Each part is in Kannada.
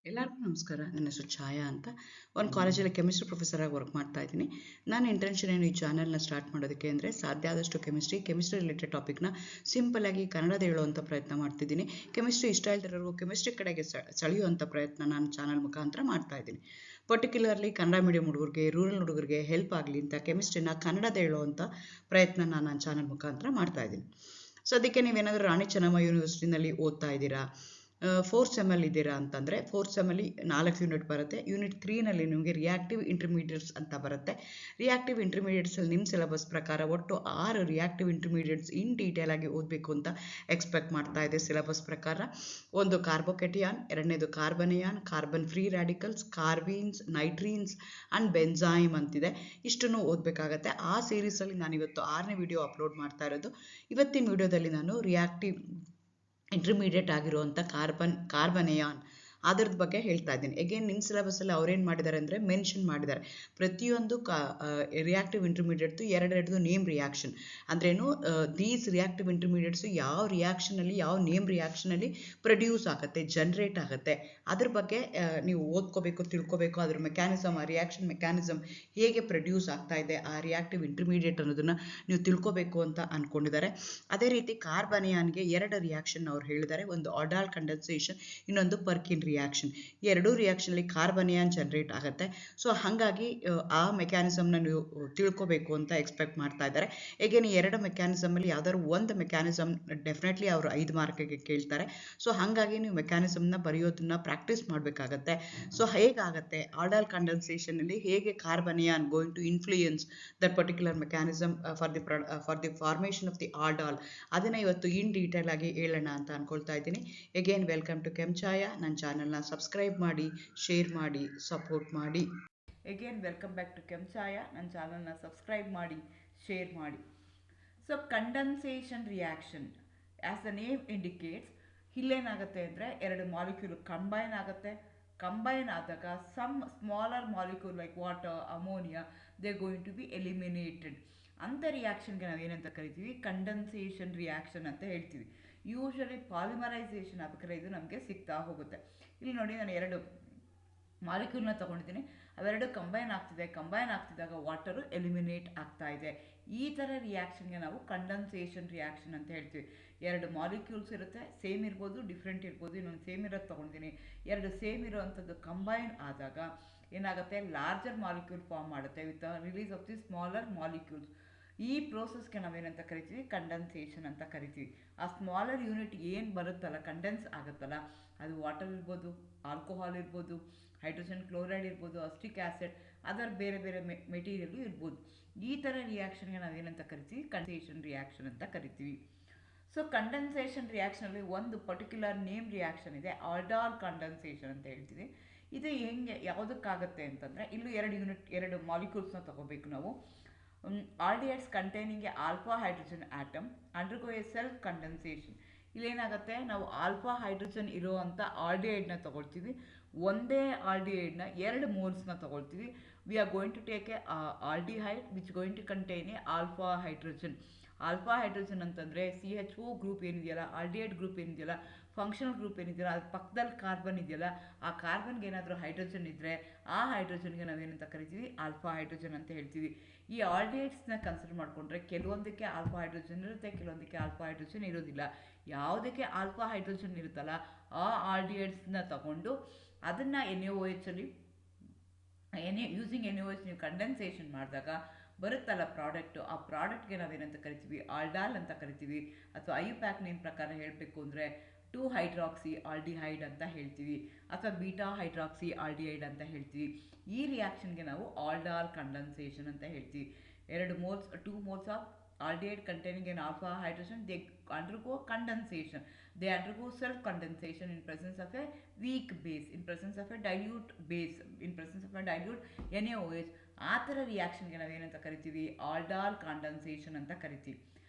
ಎಲ್ಲರಿಗೂ ನಮಸ್ಕಾರ. ನನ್ನ ಹೆಸರು ಛಾಯಾ ಅಂತ. ಒಂದು ಕಾಲೇಜಲ್ಲಿ ಕೆಮಿಸ್ಟ್ರಿ ಪ್ರೊಫೆಸರ್ ಆಗಿ ವರ್ಕ್ ಮಾಡ್ತಾ ಇದ್ದೀನಿ. ನನ್ನ ಇಂಟೆನ್ಷನ್ ಏನು ಈ ಚಾನಲ್ನ ಸ್ಟಾರ್ಟ್ ಮಾಡೋದಕ್ಕೆ ಅಂದರೆ ಸಾಧ್ಯ ಆದಷ್ಟು ಕೆಮಿಸ್ಟ್ರಿ ರಿಲೇಟೆಡ್ ಟಾಪಿಕ್ನ ಸಿಂಪಲ್ ಆಗಿ ಕನ್ನಡದ ಹೇಳುವಂಥ ಪ್ರಯತ್ನ ಮಾಡ್ತಿದ್ದೀನಿ. ಕೆಮಿಸ್ಟ್ರಿ ಇಷ್ಟ ಇಲ್ದಿರೋರು ಕೆಮಿಸ್ಟ್ರಿ ಕಡೆಗೆ ಸೆಳೆಯುವಂಥ ಪ್ರಯತ್ನ ನಾನು ಚಾನಲ್ ಮುಖಾಂತರ ಮಾಡ್ತಾ ಇದ್ದೀನಿ. ಪರ್ಟಿಕ್ಯುಲರ್ಲಿ ಕನ್ನಡ ಮೀಡಿಯಂ ಹುಡುಗರಿಗೆ, ರೂರಲ್ ಹುಡುಗರಿಗೆ ಹೆಲ್ಪ್ ಆಗಲಿ ಅಂತ ಕೆಮಿಸ್ಟ್ರಿನ ಕನ್ನಡದ ಹೇಳುವಂಥ ಪ್ರಯತ್ನ ನನ್ನ ಚಾನಲ್ ಮುಖಾಂತರ ಮಾಡ್ತಾ ಇದ್ದೀನಿ. ಸದ್ಯಕ್ಕೆ ನೀವೇನಾದರೂ ರಾಣಿ ಚೆನ್ನಮ್ಮ ಯೂನಿವರ್ಸಿಟಿನಲ್ಲಿ ಓದ್ತಾ ಇದ್ದೀರಾ, ಫೋರ್ತ್ ಸೆಮ್ಮಲ್ಲಿ ಇದ್ದೀರಾ ಅಂತಂದರೆ ಫೋರ್ತ್ ಸೆಮ್ಮಲ್ಲಿ 4 ಯೂನಿಟ್ ಬರುತ್ತೆ. ಯೂನಿಟ್ 3ನಲ್ಲಿ ನಿಮಗೆ ರಿಯಾಕ್ಟಿವ್ ಇಂಟರ್ಮೀಡಿಯೇಟ್ಸ್ ಅಂತ ಬರುತ್ತೆ. ರಿಯಾಕ್ಟಿವ್ ಇಂಟರ್ಮೀಡಿಯೇಟ್ಸಲ್ಲಿ ನಿಮ್ಮ ಸಿಲೆಬಸ್ ಪ್ರಕಾರ ಒಟ್ಟು 6 ರಿಯಾಕ್ಟಿವ್ ಇಂಟರ್ಮೀಡಿಯೇಟ್ಸ್ ಇನ್ ಡೀಟೇಲ್ ಆಗಿ ಓದಬೇಕು ಅಂತ ಎಕ್ಸ್ಪೆಕ್ಟ್ ಮಾಡ್ತಾ ಇದೆ ಸಿಲೆಬಸ್ ಪ್ರಕಾರ. ಒಂದು ಕಾರ್ಬೋಕೆಟಿಯಾನ್, ಎರಡನೇದು ಕಾರ್ಬನಿಯಾನ್, carbon free radicals, carbenes, ನೈಟ್ರೀನ್ಸ್ and ಬೆನ್ಝೈಮ್ ಅಂತಿದೆ. ಇಷ್ಟನ್ನು ಓದಬೇಕಾಗತ್ತೆ. ಆ ಸೀರೀಸಲ್ಲಿ ನಾನಿವತ್ತು 6ನೇ ವಿಡಿಯೋ ಅಪ್ಲೋಡ್ ಮಾಡ್ತಾ ಇರೋದು. ಇವತ್ತಿನ ವಿಡಿಯೋದಲ್ಲಿ ನಾನು ರಿಯಾಕ್ಟಿವ್ ಇಂಟರ್ಮೀಡಿಯೇಟ್ ಆಗಿರುವಂಥ ಕಾರ್ಬನಿಯಾನ್ ಅದರದ ಬಗ್ಗೆ ಹೇಳ್ತಾ ಇದ್ದೀನಿ. ಎಗೇನ್ ನಿಮ್ಮ ಸಿಲೆಬಸ್ಸಲ್ಲಿ ಅವ್ರೇನು ಮಾಡಿದ್ದಾರೆ ಅಂದರೆ ಮೆನ್ಷನ್ ಮಾಡಿದ್ದಾರೆ. ಪ್ರತಿಯೊಂದು ರಿಯಾಕ್ಟಿವ್ ಇಂಟರ್ಮೀಡಿಯೇಟ್ದು ಎರಡೆರಡು ನೇಮ್ ರಿಯಾಕ್ಷನ್ ಅಂದ್ರೇನು, ದೀಸ್ ರಿಯಾಕ್ಟಿವ್ ಇಂಟರ್ಮೀಡಿಯೇಟ್ಸು ಯಾವ ರಿಯಾಕ್ಷನಲ್ಲಿ, ಯಾವ ನೇಮ್ ರಿಯಾಕ್ಷನಲ್ಲಿ ಪ್ರೊಡ್ಯೂಸ್ ಆಗುತ್ತೆ, ಜನ್ರೇಟ್ ಆಗುತ್ತೆ, ಅದ್ರ ಬಗ್ಗೆ ನೀವು ಓದ್ಕೋಬೇಕು, ತಿಳ್ಕೊಬೇಕು. ಅದ್ರ ಮೆಕ್ಯಾನಿಸಮ್, ಆ ರಿಯಾಕ್ಷನ್ ಮೆಕ್ಯಾನಿಸಮ್ ಹೇಗೆ ಪ್ರೊಡ್ಯೂಸ್ ಆಗ್ತಾ ಇದೆ ಆ ರಿಯಾಕ್ಟಿವ್ ಇಂಟರ್ಮೀಡಿಯೇಟ್ ಅನ್ನೋದನ್ನು ನೀವು ತಿಳ್ಕೊಬೇಕು ಅಂತ ಅಂದ್ಕೊಂಡಿದ್ದಾರೆ. ಅದೇ ರೀತಿ ಕಾರ್ಬನಿಯಾನ್ಗೆ 2 ರಿಯಾಕ್ಷನ್ ಅವ್ರು ಹೇಳಿದ್ದಾರೆ. ಒಂದು ಆರ್ಡಾಲ್ ಕಂಡೆನ್ಸೇಷನ್, ಇನ್ನೊಂದು ಪರ್ಕಿನ್ ರಿಯಾಕ್ಷನ್. ಈ ಎರಡೂ ರಿಯಾಕ್ಷನಲ್ಲಿ ಕಾರ್ಬನಿಯಾನ್ ಜನರೇಟ್ ಆಗುತ್ತೆ. ಸೊ ಹಾಗಾಗಿ ಆ ಮೆಕ್ಯಾನಿಸಮ್ನ ನೀವು ತಿಳ್ಕೊಬೇಕು ಅಂತ ಎಕ್ಸ್ಪೆಕ್ಟ್ ಮಾಡ್ತಾ ಇದ್ದಾರೆ. ಹೇಗೇನೆ ಎರಡು ಮೆಕ್ಯಾನಿಸಮಲ್ಲಿ ಯಾವ್ದಾದ್ರು ಒಂದು ಮೆಕ್ಯಾನಿಸಮ್ ಡೆಫಿನೆಟ್ಲಿ ಅವರು 5 ಮಾರ್ಕಿಗೆ ಕೇಳ್ತಾರೆ. ಸೊ ಹಾಗಾಗಿ ನೀವು ಮೆಕ್ಯಾನಿಸಮ್ನ ಬರೆಯೋದನ್ನ ಪ್ರಾಕ್ಟೀಸ್ ಮಾಡಬೇಕಾಗತ್ತೆ. ಸೊ ಹೇಗಾಗತ್ತೆ ಆರ್ಡಾಲ್ ಕಂಡೆನ್ಸೇಷನಲ್ಲಿ, ಹೇಗೆ carbanion going to influence that particular mechanism for the formation of the aldol, ಅದನ್ನು ಇವತ್ತು ಇನ್ ಡೀಟೇಲ್ ಆಗಿ ಹೇಳೋಣ ಅಂತ ಅನ್ಕೊಳ್ತಾ ಇದ್ದೀನಿ. Again welcome to Chemchaya. ನನ್ನ ಚಾನಲ್ನ ಸಬ್ಸ್ಕ್ರೈಬ್ ಮಾಡಿ, ಶೇರ್ ಮಾಡಿ, ಸಪೋರ್ಟ್ ಮಾಡಿ. Again welcome back to Chemchaya. ನನ್ನ ಚಾನಲ್ನ ಸಬ್ಸ್ಕ್ರೈಬ್ ಮಾಡಿ, ಶೇರ್ ಮಾಡಿ. So condensation reaction as the name indicates, ಇಲ್ಲೇನಾಗುತ್ತೆ ಅಂದರೆ 2 ಮಾಲಿಕ್ಯೂಲ್ ಕಂಬೈನ್ ಆಗುತ್ತೆ. ಕಂಬೈನ್ ಆದಾಗ some smaller molecule like water, ammonia, they going to be eliminated. ಅಂಥ ರಿಯಾಕ್ಷನ್ಗೆ ನಾವು ಏನಂತ ಕರಿತೀವಿ, ಕಂಡೆನ್ಸೇಷನ್ ರಿಯಾಕ್ಷನ್ ಅಂತ ಹೇಳ್ತೀವಿ. ಯೂಶಲಿ ಪಾಲಿಮರೈಸೇಷನ್ ಆಗ್ಬೇಕಾದ್ರೆ ಇದು ನಮಗೆ ಸಿಗ್ತಾ ಹೋಗುತ್ತೆ. ಇಲ್ಲಿ ನೋಡಿ, ನಾನು 2 ಮಾಲಿಕ್ಯೂಲ್ನ ತೊಗೊಂಡಿದ್ದೀನಿ, ಅವೆರಡು ಕಂಬೈನ್ ಆಗ್ತಿದೆ. ಕಂಬೈನ್ ಆಗ್ತಿದ್ದಾಗ ವಾಟರು ಎಲಿಮಿನೇಟ್ ಆಗ್ತಾ ಇದೆ. ಈ ಥರ ರಿಯಾಕ್ಷನ್ಗೆ ನಾವು ಕಂಡೆನ್ಸೇಷನ್ ರಿಯಾಕ್ಷನ್ ಅಂತ ಹೇಳ್ತೀವಿ. 2 ಮಾಲಿಕ್ಯೂಲ್ಸ್ ಇರುತ್ತೆ, ಸೇಮ್ ಇರ್ಬೋದು, ಡಿಫ್ರೆಂಟ್ ಇರ್ಬೋದು. ಇನ್ನೊಂದು ಸೇಮ್ ಇರೋದು ತೊಗೊಂಡಿದ್ದೀನಿ. 2 ಸೇಮ್ ಇರೋವಂಥದ್ದು ಕಂಬೈನ್ ಆದಾಗ ಏನಾಗುತ್ತೆ, ಲಾರ್ಜರ್ ಮಾಲಿಕ್ಯೂಲ್ ಫಾರ್ಮ್ ಮಾಡುತ್ತೆ with release of the smaller molecules. ಈ ಪ್ರೋಸೆಸ್ಗೆ ನಾವೇನಂತ ಕರಿತೀವಿ, ಕಂಡೆನ್ಸೇಷನ್ ಅಂತ ಕರಿತೀವಿ. ಆ ಸ್ಮಾಲರ್ ಯೂನಿಟ್ ಏನು ಬರುತ್ತಲ್ಲ, ಕಂಡೆನ್ಸ್ ಆಗುತ್ತಲ್ಲ, ಅದು ವಾಟರ್ ಇರ್ಬೋದು, ಆಲ್ಕೋಹಾಲ್ ಇರ್ಬೋದು, ಹೈಡ್ರೋಜನ್ ಕ್ಲೋರೈಡ್ ಇರ್ಬೋದು, ಅಸ್ಟಿಕ್ ಆ್ಯಸಿಡ್, ಅದರ ಬೇರೆ ಬೇರೆ ಮೆಟೀರಿಯಲ್ಲು ಇರ್ಬೋದು. ಈ ಥರ ರಿಯಾಕ್ಷನ್ಗೆ ನಾವೇನಂತ ಕರಿತೀವಿ, ಕಂಡೆನ್ಸೇಷನ್ ರಿಯಾಕ್ಷನ್ ಅಂತ ಕರಿತೀವಿ. ಸೊ ಕಂಡೆನ್ಸೇಷನ್ ರಿಯಾಕ್ಷನಲ್ಲಿ ಒಂದು ಪರ್ಟಿಕ್ಯುಲರ್ ನೇಮ್ ರಿಯಾಕ್ಷನ್ ಇದೆ, ಆರ್ಡಾಲ್ ಕಂಡೆನ್ಸೇಷನ್ ಅಂತ ಹೇಳ್ತೀವಿ. ಇದು ಹೆಂಗೆ, ಯಾವುದಕ್ಕಾಗುತ್ತೆ ಅಂತಂದರೆ, ಇಲ್ಲೂ 2 ಮಾಲಿಕ್ಯೂಲ್ಸ್ನ ತಗೋಬೇಕು ನಾವು. Aldehydes containing a alpha hydrogen atom undergo a self condensation. ಇಲ್ಲೇನಾಗುತ್ತೆ, ನಾವು ಆಲ್ಫಾ ಹೈಡ್ರೋಜನ್ ಇರೋವಂಥ ಆಲ್ಡಿಹೈಡ್ನ ತಗೊಳ್ತೀವಿ. ಒಂದೇ ಆಲ್ಡಿಹೈಡ್ನ 2 ಮೋಲ್ಸ್ನ ತಗೊಳ್ತೀವಿ. We are going to take a aldehyde which going to contain a alpha hydrogen. Alpha hydrogen ಅಂತಂದರೆ CHO ಗ್ರೂಪ್ ಏನಿದೆಯಲ್ಲ, ಆಲ್ಡಿಹೈಡ್ ಗ್ರೂಪ್ ಏನಿದೆಯಲ್ಲ, ಫಂಕ್ಷನಲ್ ಗ್ರೂಪ್ ಏನಿದೆಯಲ್ಲ, ಅದು ಪಕ್ಕದಲ್ಲಿ ಕಾರ್ಬನ್ ಇದೆಯಲ್ಲ, ಆ ಕಾರ್ಬನ್ಗೆ ಏನಾದರೂ ಹೈಡ್ರೋಜನ್ ಇದ್ದರೆ ಆ ಹೈಡ್ರೋಜನ್ಗೆ ನಾವೇನಂತ ಕರಿತೀವಿ, ಆಲ್ಫಾ ಹೈಡ್ರೋಜನ್ ಅಂತ ಹೇಳ್ತೀವಿ. ಈ ಆಲ್ಡಿಹೈಡ್ಸ್ನ ಕನ್ಸಿಡರ್ ಮಾಡಿಕೊಂಡ್ರೆ ಕೆಲವೊಂದಕ್ಕೆ ಆಲ್ಫಾ ಹೈಡ್ರೋಜನ್ ಇರುತ್ತೆ, ಕೆಲವೊಂದಕ್ಕೆ ಆಲ್ಫಾ ಹೈಡ್ರೋಜನ್ ಇರೋದಿಲ್ಲ. ಯಾವುದಕ್ಕೆ ಆಲ್ಫಾ ಹೈಡ್ರೋಜನ್ ಇರುತ್ತಲ್ಲ ಆ ಆಲ್ಡಿಹೈಡ್ಸ್ನ ತಗೊಂಡು ಅದನ್ನು NaOH ಅಲ್ಲಿ ಯೂಸಿಂಗ್ NaOH ನೀವು ಕಂಡೆನ್ಸೇಷನ್ ಮಾಡಿದಾಗ ಬರುತ್ತಲ್ಲ ಪ್ರಾಡಕ್ಟು, ಆ ಪ್ರಾಡಕ್ಟ್ಗೆ ನಾವೇನಂತ ಕರಿತೀವಿ, ಆಲ್ಡಾಲ್ ಅಂತ ಕರಿತೀವಿ. ಅಥವಾ IUPAC ನೇಮ್ ಪ್ರಕಾರ ಹೇಳಬೇಕು ಅಂದರೆ 2-ಹೈಡ್ರಾಕ್ಸಿ ಆಲ್ಡಿಹೈಡ್ ಅಂತ ಹೇಳ್ತೀವಿ, ಅಥವಾ ಬೀಟಾ ಹೈಡ್ರಾಕ್ಸಿ ಆಲ್ಡಿಹೈಡ್ ಅಂತ ಹೇಳ್ತೀವಿ. ಈ ರಿಯಾಕ್ಷನ್ಗೆ ನಾವು ಆಲ್ಡಾಲ್ ಕಂಡೆನ್ಸೇಷನ್ ಅಂತ ಹೇಳ್ತೀವಿ. 2 moles of aldehyde containing an alpha hydrogen, they undergo condensation. They undergo self-condensation in presence of a weak base, in presence of a dilute base, in presence of a dilute NaOH. ಆ ಥರ ರಿಯಾಕ್ಷನ್ಗೆ ನಾವೇನಂತ ಕರಿತೀವಿ, ಆಲ್ಡಾಲ್ ಕಂಡೆನ್ಸೇಷನ್ ಅಂತ ಕರಿತೀವಿ.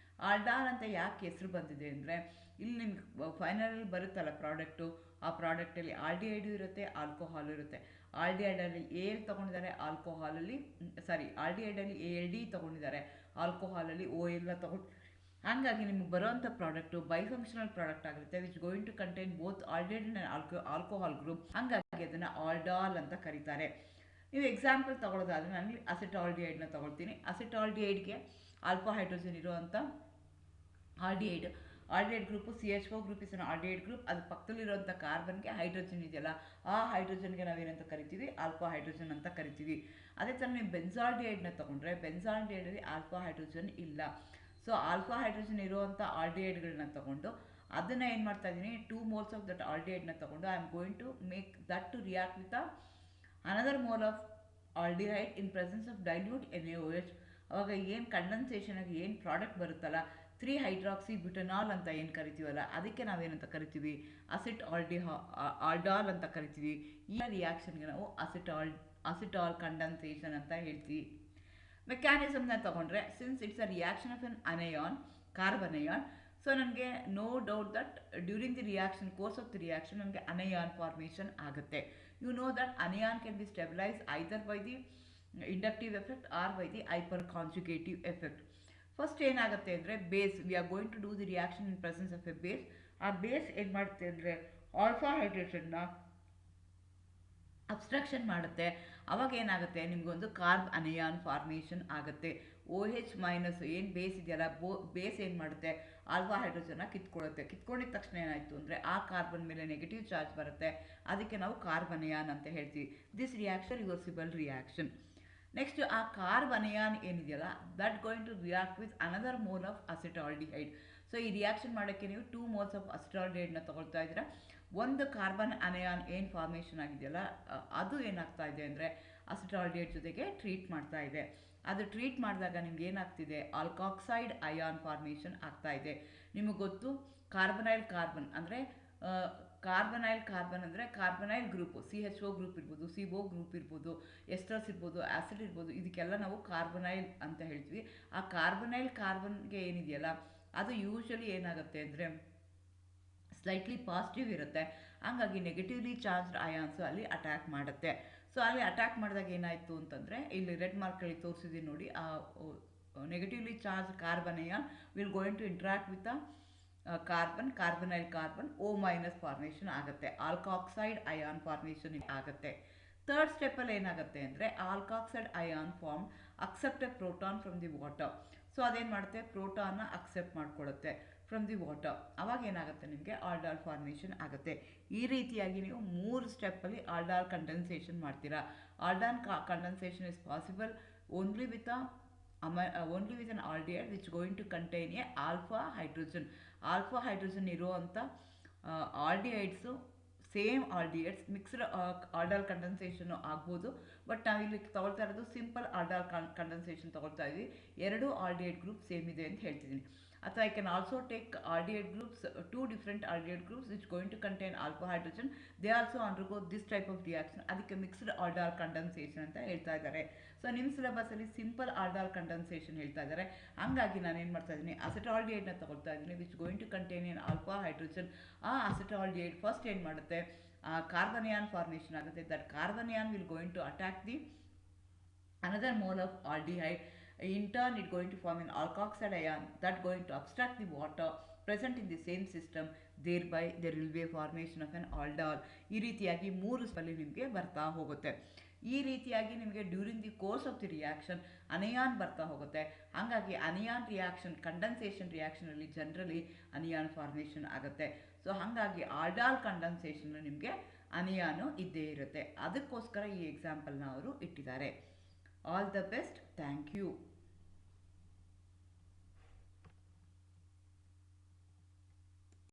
ಆಲ್ಡಾಲ್ ಅಂತ ಯಾಕೆ ಹೆಸರು ಬಂದಿದೆ ಅಂದರೆ, ಇಲ್ಲಿ ನಿಮ್ಗೆ ಫೈನಲಲ್ಲಿ ಬರುತ್ತಲ್ಲ ಪ್ರಾಡಕ್ಟು, ಆ ಪ್ರಾಡಕ್ಟಲ್ಲಿ ಆಲ್ಡಿಹೈಡು ಇರುತ್ತೆ, ಆಲ್ಕೋಹಾಲು ಇರುತ್ತೆ. ಆಲ್ಡಿಹೈಡಲ್ಲಿ AL ತೊಗೊಂಡಿದ್ದಾರೆ, ಆಲ್ಕೋಹಾಲಲ್ಲಿ ಆಲ್ಡಿಹೈಡಲ್ಲಿ ALD ತೊಗೊಂಡಿದ್ದಾರೆ, ಆಲ್ಕೋಹಾಲಲ್ಲಿ OL ತೊಗೊಂಡು ಹಾಗಾಗಿ ನಿಮಗೆ ಬರುವಂಥ ಪ್ರಾಡಕ್ಟು ಬೈಫಂಕ್ಷನಲ್ ಪ್ರಾಡಕ್ಟ್ ಆಗಿರುತ್ತೆ, which going to contain both aldehyde and alcohol group. ಹಾಗಾಗಿ ಅದನ್ನು ಆಲ್ಡಾಲ್ ಅಂತ ಕರೀತಾರೆ. ನೀವು ಎಕ್ಸಾಂಪಲ್ ತಗೊಳ್ಳೋದಾದ್ರೆ ನಾನು ಅಸಿಟಾಲ್ಡಿಹೈಡ್ನ ತಗೊಳ್ತೀನಿ. ಅಸಿಟಾಲ್ಡಿಹೈಡ್ಗೆ ಆಲ್ಫಾ ಹೈಡ್ರೋಜನ್ ಇರುವಂಥ aldehyde group CH4 group is an aldehyde group. ಅದು ಪಕ್ಕದಲ್ಲಿರುವಂಥ ಕಾರ್ಬನ್ಗೆ ಹೈಡ್ರೋಜನ್ ಇದೆಯಲ್ಲ, ಆ ಹೈಡ್ರೋಜನ್ಗೆ ನಾವೇನಂತ ಕರಿತೀವಿ, ಆಲ್ಫಾ ಹೈಡ್ರೋಜನ್ ಅಂತ ಕರಿತೀವಿ. ಅದೇ ಥರ ನೀವು ಬೆನ್ಸಾಲ್ಡಿಹೈಡ್ನ ತಗೊಂಡ್ರೆ ಬೆನ್ಸಾಲ್ಡಿಹೈಡಲ್ಲಿ ಆಲ್ಫಾ ಹೈಡ್ರೋಜನ್ ಇಲ್ಲ. ಸೊ ಆಲ್ಫಾ ಹೈಡ್ರೋಜನ್ ಇರುವಂಥ ಆಲ್ಡಿಹೈಡ್ಗಳನ್ನ ತಗೊಂಡು ಅದನ್ನು ಏನು ಮಾಡ್ತಾ ಇದ್ದೀನಿ, 2 moles ಆಫ್ ದಟ್ ಆಲ್ಡಿಹೈಡ್ನ ತಗೊಂಡು I am going to make that to react with another mole of aldehyde in presence of dilute NaOH. ಅವಾಗ ಏನು ಕಂಡೆನ್ಸೇಷನ್ ಆಗಿ ಏನು ಪ್ರಾಡಕ್ಟ್ ಬರುತ್ತಲ್ಲ, 3-ಹೈಡ್ರಾಕ್ಸಿಬ್ಯೂಟನಾಲ್ ಅಂತ ಏನು ಕರಿತೀವಲ್ಲ, ಅದಕ್ಕೆ ನಾವೇನಂತ ಕರಿತೀವಿ, ಆಲ್ಡಾಲ್ ಅಂತ ಕರಿತೀವಿ. ಈ ರಿಯಾಕ್ಷನ್ಗೆ ನಾವು ಅಸಿಟಾಲ್ ಕಂಡೆನ್ಸೇಷನ್ ಅಂತ ಹೇಳ್ತೀವಿ. ಮೆಕ್ಯಾನಿಸಮ್ನ ತಗೊಂಡ್ರೆ, since it's a reaction of an anion, carbon ion, so ನನಗೆ no doubt that during the reaction, course of the reaction ನನಗೆ ಅನಯಾನ್ ಫಾರ್ಮೇಷನ್ ಆಗುತ್ತೆ. You know that anion can be stabilise either by the inductive effect or by the hyper conjugative effect. First ಏನಾಗುತ್ತೆ ಅಂದರೆ base, we are going to do the reaction in presence of a base. ಆ ಬೇಸ್ ಏನು ಮಾಡುತ್ತೆ ಅಂದರೆ ಆಲ್ಫಾ ಹೈಡ್ರೋಜನ್ನ ಅಬ್ಸ್ಟ್ರಕ್ಷನ್ ಮಾಡುತ್ತೆ. ಅವಾಗ ಏನಾಗುತ್ತೆ, ನಿಮಗೊಂದು ಕಾರ್ಬ್ ಅನಯಾನ್ ಫಾರ್ಮೇಷನ್ ಆಗುತ್ತೆ. OH ಮೈನಸ್ ಏನು ಬೇಸ್ ಇದೆಯಲ್ಲ, ಬೇಸ್ ಏನು ಮಾಡುತ್ತೆ, ಆಲ್ಫಾ ಹೈಡ್ರೋಜನ್ನ ಕಿತ್ಕೊಂಡಿದ ತಕ್ಷಣ ಏನಾಯಿತು ಅಂದರೆ ಆ ಕಾರ್ಬನ್ ಮೇಲೆ ನೆಗೆಟಿವ್ ಚಾರ್ಜ್ ಬರುತ್ತೆ. ಅದಕ್ಕೆ ನಾವು ಕಾರ್ಬನ್ ಅಯಾನ್ ಅಂತ ಹೇಳ್ತೀವಿ. This reaction reversible reaction. Next ಆ ಕಾರ್ಬನ್ ಅಯಾನ್ ಏನಿದೆಯಲ್ಲ, that going to react with another mole of acetaldehyde. So ಈ ರಿಯಾಕ್ಷನ್ ಮಾಡೋಕ್ಕೆ ನೀವು 2 moles ಆಫ್ ಅಸಿಟಾಲ್ಡಿಹೈಡ್ನ ತಗೊಳ್ತಾ ಇದ್ದೀರಾ. ಒಂದು ಕಾರ್ಬನ್ ಅನಯಾನ್ ಏನು ಫಾರ್ಮೇಷನ್ ಆಗಿದೆಯಲ್ಲ, ಅದು ಏನಾಗ್ತಾ ಇದೆ ಅಂದರೆ ಅಸಿಟಾಲ್ಡಿಹೈಡ್ ಜೊತೆಗೆ ಟ್ರೀಟ್ ಮಾಡ್ತಾ ಇದೆ. ಅದು ಟ್ರೀಟ್ ಮಾಡಿದಾಗ ನಿಮ್ಗೆ ಏನಾಗ್ತಿದೆ, ಆಲ್ಕಾಕ್ಸೈಡ್ ಅಯಾನ್ ಫಾರ್ಮೇಷನ್ ಆಗ್ತಾ ಇದೆ. ನಿಮಗೆ ಗೊತ್ತು, ಕಾರ್ಬನೈಲ್ ಕಾರ್ಬನ್ ಅಂದರೆ ಕಾರ್ಬನೈಲ್ ಗ್ರೂಪು CHO ಗ್ರೂಪ್ ಇರ್ಬೋದು, CO ಗ್ರೂಪ್ ಇರ್ಬೋದು, ಎಸ್ಟರ್ಸ್ ಇರ್ಬೋದು, ಆ್ಯಸಿಡ್ ಇರ್ಬೋದು, ಇದಕ್ಕೆಲ್ಲ ನಾವು ಕಾರ್ಬನೈಲ್ ಅಂತ ಹೇಳ್ತೀವಿ. ಆ ಕಾರ್ಬನೈಲ್ ಕಾರ್ಬನ್ಗೆ ಏನಿದೆಯಲ್ಲ, ಅದು ಯೂಶಲಿ ಏನಾಗುತ್ತೆ ಅಂದರೆ ಸ್ಲೈಟ್ಲಿ ಪಾಸಿಟಿವ್ ಇರುತ್ತೆ. ಹಾಗಾಗಿ ನೆಗೆಟಿವ್ಲಿ ಚಾರ್ಜ್ಡ್ ಅಯಾನ್ಸು ಅಲ್ಲಿ ಅಟ್ಯಾಕ್ ಮಾಡುತ್ತೆ. ಸೊ ಅಲ್ಲಿ ಅಟ್ಯಾಕ್ ಮಾಡಿದಾಗ ಏನಾಯಿತು ಅಂತಂದರೆ, ಇಲ್ಲಿ ರೆಡ್ ಮಾರ್ಕಲ್ಲಿ ತೋರಿಸಿದ್ದೀನಿ ನೋಡಿ, ಆ negatively charge carbon ion will going to interact with carbonyl carbon O minus formation ಆಗುತ್ತೆ. ಆಲ್ಕಾಕ್ಸೈಡ್ ಅಯಾನ್ ಫಾರ್ಮೇಷನ್ ಆಗುತ್ತೆ. ಥರ್ಡ್ ಸ್ಟೆಪ್ಪಲ್ಲಿ ಏನಾಗುತ್ತೆ ಅಂದರೆ alkoxide ion form accept a proton from the water. So ಅದೇನು ಮಾಡುತ್ತೆ, ಪ್ರೋಟಾನ್ನ ಅಕ್ಸೆಪ್ಟ್ ಮಾಡ್ಕೊಳ್ಳುತ್ತೆ ಫ್ರಮ್ ದಿ ವಾಟರ್. ಅವಾಗ ಏನಾಗುತ್ತೆ, ನಿಮಗೆ ಆಲ್ಡಾಲ್ ಫಾರ್ಮೇಷನ್ ಆಗುತ್ತೆ. ಈ ರೀತಿಯಾಗಿ ನೀವು 3 ಸ್ಟೆಪ್ಪಲ್ಲಿ ಆಲ್ಡಾಲ್ ಕಂಡೆನ್ಸೇಷನ್ ಮಾಡ್ತೀರಾ. Aldol condensation is possible only with an aldehyde which going to contain a alpha hydrogen. Alpha hydrogen ಇರುವಂಥ aldehydes, same aldehydes mixed aldol ಕಂಡೆನ್ಸೇಷನ್ನು ಆಗ್ಬೋದು. ಬಟ್ ನಾವಿಲ್ಲಿ ತಗೊಳ್ತಾ ಇರೋದು ಸಿಂಪಲ್ ಆಲ್ಡಾಲ್ ಕಂಡೆನ್ಸೇಷನ್ ತಗೊಳ್ತಾ ಇದ್ವಿ. 2 ಆಲ್ಡಿಹೈಡ್ ಗ್ರೂಪ್ ಸೇಮ್ ಇದೆ ಅಂತ ಹೇಳ್ತಿದ್ದೀನಿ. ಅಥವಾ I can also take aldehyde groups, 2 different aldehyde groups which going to contain alpha hydrogen. They also undergo this type of reaction. ಅದಕ್ಕೆ ಮಿಕ್ಸ್ಡ್ ಆಲ್ಡಾಲ್ ಕಂಡೆನ್ಸೇಷನ್ ಅಂತ ಹೇಳ್ತಾ ಇದ್ದಾರೆ. ಸೊ ನಿಮ್ಮ ಸಿಲೆಬಸಲ್ಲಿ ಸಿಂಪಲ್ ಆಲ್ಡಾಲ್ ಕಂಡೆನ್ಸೇಷನ್ ಹೇಳ್ತಾ ಇದ್ದಾರೆ. ಹಂಗಾಗಿ ನಾನು ಏನು ಮಾಡ್ತಾ ಇದ್ದೀನಿ, ಅಸಿಟಾಲ್ಡಿಹೈಡ್ನ ತಗೊಳ್ತಾ ಇದ್ದೀನಿ which going to contain an alpha hydrogen. ಆ ಅಸಿಟಾಲ್ಡಿಹೈಡ್ ಫಸ್ಟ್ ಏನು ಮಾಡುತ್ತೆ, ಕಾರ್ಬನ್ ಅಯಾನ್ ಫಾರ್ಮೇಷನ್ ಆಗುತ್ತೆ. That carbon ion will going to attack the another mole of aldehyde. In turn it going to form an alkoxide ion that going to obstruct the water present in the same system. Thereby there will be a formation of an aldol. ಈ ರೀತಿಯಾಗಿ 3 ಸ್ಟೆಪ್ಪಲ್ಲಿ ನಿಮಗೆ ಬರ್ತಾ ಹೋಗುತ್ತೆ. ಈ ರೀತಿಯಾಗಿ ನಿಮಗೆ during the course of the reaction anion ಬರ್ತಾ ಹೋಗುತ್ತೆ. ಹಾಗಾಗಿ ಅನಿಯಾನ್ ರಿಯಾಕ್ಷನ್, ಕಂಡೆನ್ಸೇಷನ್ ರಿಯಾಕ್ಷನಲ್ಲಿ ಜನರಲಿ ಅನಿಯಾನ್ ಫಾರ್ಮೇಷನ್ ಆಗುತ್ತೆ. ಸೊ ಹಾಗಾಗಿ ಆಲ್ಡಾಲ್ ಕಂಡೆನ್ಸೇಷನ್ ನಿಮಗೆ ಅನಿಯಾನು ಇದ್ದೇ ಇರುತ್ತೆ. ಅದಕ್ಕೋಸ್ಕರ ಈ ಎಕ್ಸಾಂಪಲ್ನ ಅವರು ಇಟ್ಟಿದ್ದಾರೆ. All the best. Thank you.